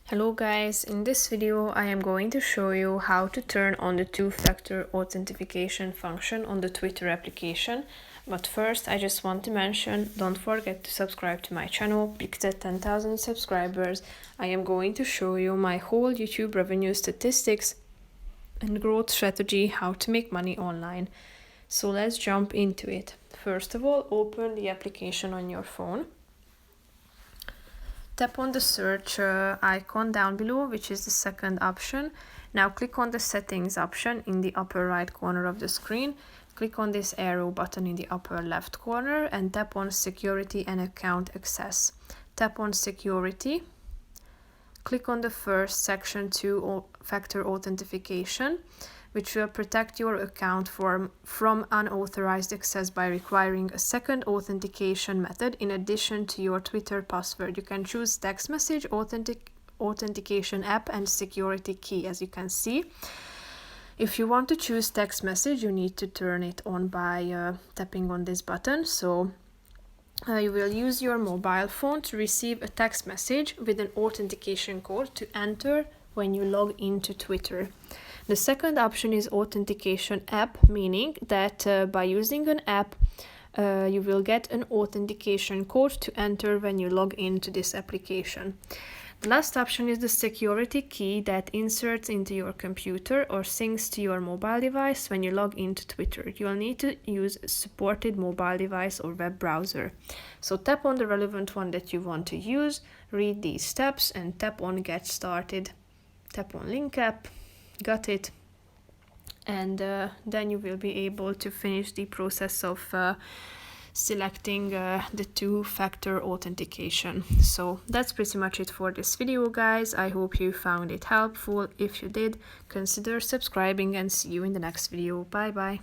Hello guys, in this video I am going to show you how to turn on the two-factor authentication function on the Twitter application. But first I just want to mention, don't forget to subscribe to my channel because at 10,000 subscribers I am going to show you my whole YouTube revenue statistics and growth strategy, how to make money online. So let's jump into it. First of all, open the application on your phone. Tap on the search icon down below, which is the second option. Now click on the settings option in the upper right corner of the screen. Click on this arrow button in the upper left corner and tap on security and account access. Tap on security. Click on the first section, two-factor authentication, which will protect your account from unauthorized access by requiring a second authentication method in addition to your Twitter password. You can choose text message, authentication app, and security key, as you can see. If you want to choose text message, you need to turn it on by tapping on this button. So you will use your mobile phone to receive a text message with an authentication code to enter when you log into Twitter. The second option is authentication app, meaning that by using an app, you will get an authentication code to enter when you log into this application. The last option is the security key that inserts into your computer or syncs to your mobile device when you log into Twitter. You'll need to use a supported mobile device or web browser. So tap on the relevant one that you want to use, read these steps, and tap on Get Started. Tap on Link App, got it, and then you will be able to finish the process of selecting the two-factor authentication. So that's pretty much it for this video, guys. I hope you found it helpful. If you did, consider subscribing and see you in the next video. Bye bye.